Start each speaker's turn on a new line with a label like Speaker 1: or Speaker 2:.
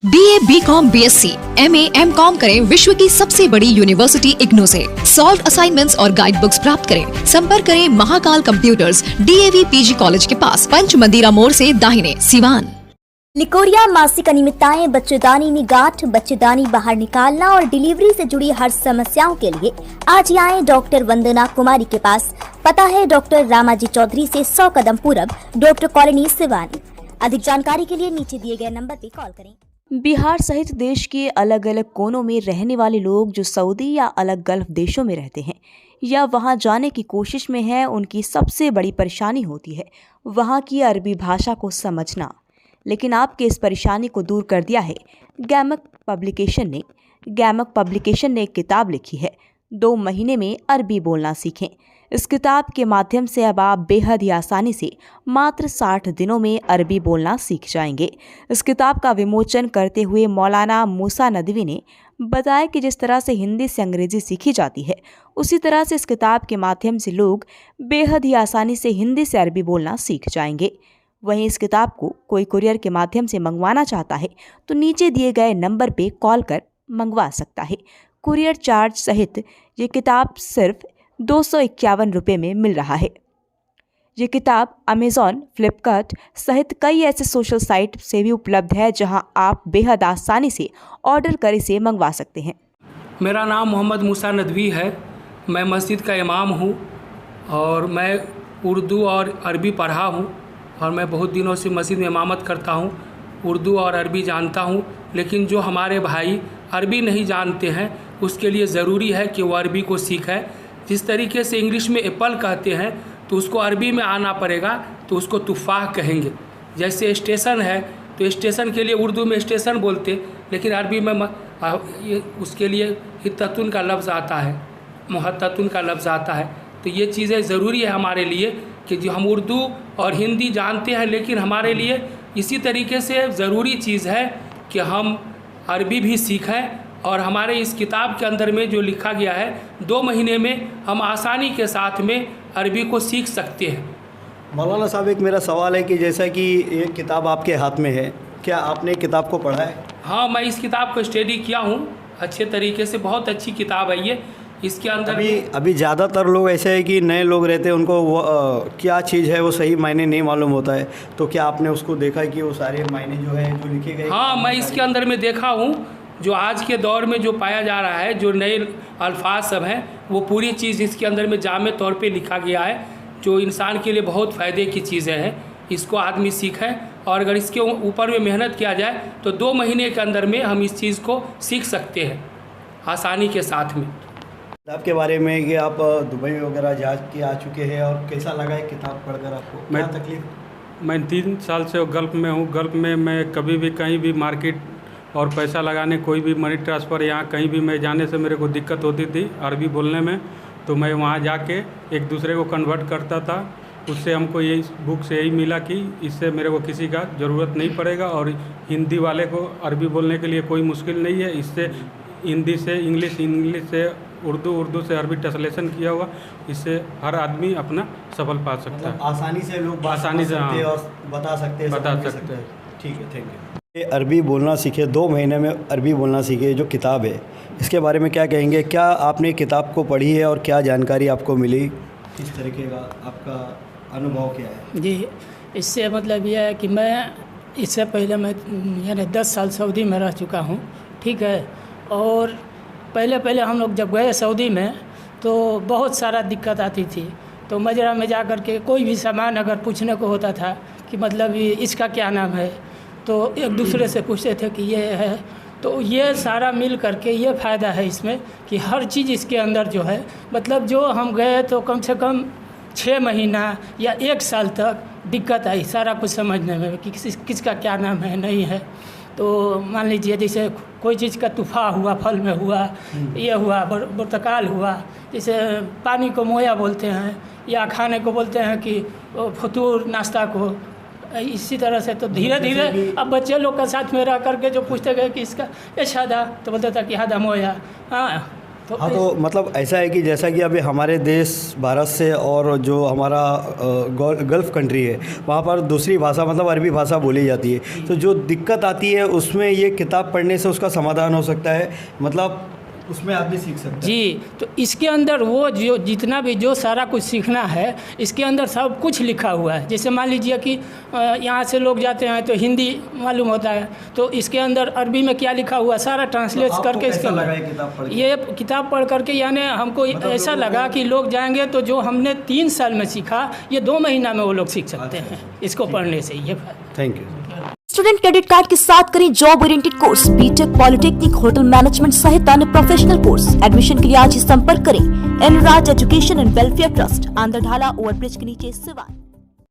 Speaker 1: BA, BCom, BSc, MA, MCom करें विश्व की सबसे बड़ी यूनिवर्सिटी इग्नू से। सॉल्व असाइनमेंट्स और गाइड बुक्स प्राप्त करें। संपर्क करें Mahakal computers, DAV PG college के पास, पंच मंदिरा मोड़ से दाहिने, सिवान।
Speaker 2: निकोरिया मासिक अनियमितताएं, बच्चेदानी में गांठ, बच्चेदानी बाहर निकालना और डिलीवरी से जुड़ी हर समस्याओं के लिए आज ही आए डॉक्टर वंदना कुमारी के पास। पता है डॉक्टर रामाजी चौधरी से 100 कदम पूरब, डॉक्टर कॉलोनी, सिवानी। अधिक जानकारी के लिए नीचे दिए गए नंबर पर कॉल करें।
Speaker 3: बिहार सहित देश के अलग अलग कोनों में रहने वाले लोग जो सऊदी या अलग गल्फ देशों में रहते हैं या वहां जाने की कोशिश में हैं, उनकी सबसे बड़ी परेशानी होती है वहां की अरबी भाषा को समझना। लेकिन आपके इस परेशानी को दूर कर दिया है गैमक पब्लिकेशन ने। गैमक पब्लिकेशन ने एक किताब लिखी है, 2 महीने में अरबी बोलना सीखें। इस किताब के माध्यम से अब आप बेहद ही आसानी से मात्र 60 दिनों में अरबी बोलना सीख जाएंगे। इस किताब का विमोचन करते हुए मौलाना मूसा नदवी ने बताया कि जिस तरह से हिंदी से अंग्रेजी सीखी जाती है, उसी तरह से इस किताब के माध्यम से लोग बेहद ही आसानी से हिंदी से अरबी बोलना सीख जाएंगे। वहीं इस किताब को कोई कुरियर के माध्यम से मंगवाना चाहता है तो नीचे दिए गए नंबर पर कॉल कर मंगवा सकता है। कुरियर चार्ज सहित ये किताब सिर्फ 251 रुपये में मिल रहा है। ये किताब अमेज़ॉन, फ्लिपकार्ट सहित कई ऐसे सोशल साइट से भी उपलब्ध है जहां आप बेहद आसानी से ऑर्डर कर इसे मंगवा सकते हैं।
Speaker 4: मेरा नाम मोहम्मद मूसा नदवी है। मैं मस्जिद का इमाम हूँ और मैं उर्दू और अरबी पढ़ा हूँ और मैं बहुत दिनों से मस्जिद में इमामत करता हूँ। उर्दू और अरबी जानता हूँ, लेकिन जो हमारे भाई अरबी नहीं जानते हैं उसके लिए ज़रूरी है कि वो अरबी को सीखें। जिस तरीके से इंग्लिश में एप्पल कहते हैं तो उसको अरबी में आना पड़ेगा, तो उसको तुफ़ाह कहेंगे। जैसे स्टेशन है तो स्टेशन के लिए उर्दू में स्टेशन बोलते, लेकिन अरबी में उसके लिए हित्ततुन का लफ्ज़ आता है, मुहत्ततुन का लफ्ज़ आता है। तो ये चीज़ें ज़रूरी है हमारे लिए कि जो हम उर्दू और हिंदी जानते हैं, लेकिन हमारे लिए इसी तरीके से ज़रूरी चीज़ है कि हम अरबी भी सीखें। और हमारे इस किताब के अंदर में जो लिखा गया है, 2 महीने में हम आसानी के साथ में अरबी को सीख सकते हैं।
Speaker 5: मौलाना साहब, एक मेरा सवाल है कि जैसा कि ये किताब आपके हाथ में है, क्या आपने किताब को पढ़ा है?
Speaker 4: हाँ, मैं इस किताब को स्टडी किया हूँ अच्छे तरीके से। बहुत अच्छी किताब है ये। इसके अंदर
Speaker 5: अभी ज़्यादातर लोग ऐसे हैं कि नए लोग रहते हैं, उनको वो क्या चीज़ है वो सही मायने नहीं मालूम होता है, तो क्या आपने उसको देखा कि वो सारे मायने जो है जो लिखे गए?
Speaker 4: हाँ, मैं इसके अंदर में देखा हूँ जो आज के दौर में जो पाया जा रहा है, जो नए अल्फाज सब हैं, वो पूरी चीज़ इसके अंदर में जामे तौर पे लिखा गया है, जो इंसान के लिए बहुत फ़ायदे की चीज़ें हैं। इसको आदमी सीखें और अगर इसके ऊपर में मेहनत किया जाए तो 2 महीने के अंदर में हम इस चीज़ को सीख सकते हैं आसानी के साथ में।
Speaker 5: किताब के बारे में कि आप दुबई वगैरह जा के आ चुके हैं, और कैसा लगा है किताब पढ़कर आपको? क्या तकलीफ?
Speaker 6: मैं 3 साल से गल्फ़ में हूँ। गल्फ़ में मैं कभी भी कहीं भी मार्केट और पैसा लगाने, कोई भी मनी ट्रांसफ़र, यहाँ कहीं भी मैं जाने से मेरे को दिक्कत होती थी अरबी बोलने में, तो मैं वहाँ जाके एक दूसरे को कन्वर्ट करता था। उससे हमको यही बुक से यही मिला कि इससे मेरे को किसी का ज़रूरत नहीं पड़ेगा और हिंदी वाले को अरबी बोलने के लिए कोई मुश्किल नहीं है। इससे हिंदी से इंग्लिश, इंग्लिश से उर्दू, उर्दू से अरबी ट्रांसलेशन किया हुआ, इससे हर आदमी अपना सफल पा सकता है।
Speaker 5: आसानी से लोग
Speaker 6: आसानी से
Speaker 5: और बता सकते हैं। ठीक है, थैंक यू। ये अरबी बोलना सीखे, 2 महीने में अरबी बोलना सीखे, जो किताब है इसके बारे में क्या कहेंगे? क्या आपने किताब को पढ़ी है और क्या जानकारी आपको मिली? किस तरीके का आपका अनुभव क्या है?
Speaker 7: जी, इससे मतलब यह है कि मैं इससे पहले मैं यानी 10 साल सऊदी में रह चुका हूँ, ठीक है। और पहले हम लोग जब गए सऊदी में तो बहुत सारा दिक्कत आती थी। तो मजरा में जा कर के कोई भी सामान अगर पूछने को होता था कि मतलब इसका क्या नाम है, तो एक दूसरे से पूछते थे कि ये है। तो ये सारा मिल करके ये फ़ायदा है इसमें कि हर चीज़ इसके अंदर जो है, मतलब जो हम गए तो कम से कम 6 महीना या 1 साल तक दिक्कत आई सारा कुछ समझने में कि किसका क्या नाम है, नहीं है। तो मान लीजिए जैसे कोई चीज़ का तुफ़ा हुआ, फल में हुआ, ये हुआ, पुर्तकाल हुआ, जैसे पानी को मोया बोलते हैं, या खाने को बोलते हैं कि फतूर, नाश्ता को। इसी तरह से तो धीरे धीरे अब बच्चे लोग का साथ में रह करके जो पूछते गए कि इसका ये शादा, तो बोलता था कि हादा मोया। हाँ,
Speaker 5: हाँ, तो मतलब ऐसा है कि जैसा कि अभी हमारे देश भारत से और जो हमारा गल्फ़ कंट्री है वहाँ पर दूसरी भाषा मतलब अरबी भाषा बोली जाती है, तो जो दिक्कत आती है उसमें ये किताब पढ़ने से उसका समाधान हो सकता है, मतलब उसमें आदमी सीख सकता है।
Speaker 7: जी, तो इसके अंदर वो जो जितना भी जो सारा कुछ सीखना है इसके अंदर सब कुछ लिखा हुआ है। जैसे मान लीजिए कि यहाँ से लोग जाते हैं तो हिंदी मालूम होता है, तो इसके अंदर अरबी में क्या लिखा हुआ है सारा ट्रांसलेट
Speaker 5: तो
Speaker 7: करके इसके
Speaker 5: लगा किताब पढ़
Speaker 7: ये किताब पढ़ करके यानी हमको ऐसा लगा कि लोग जाएंगे तो जो हमने 3 साल में सीखा ये 2 महीना में वो लोग सीख सकते हैं इसको पढ़ने से। ये
Speaker 5: thank you.
Speaker 2: Student credit card के साथ करें job oriented course, BTech, polytechnic, hotel management सहित अन्य प्रोफेशनल कोर्स। एडमिशन के लिए आज ही संपर्क करें एनराज एजुकेशन एंड वेलफेयर ट्रस्ट, आंध्रढाला ओवरब्रिज के नीचे, सिवान।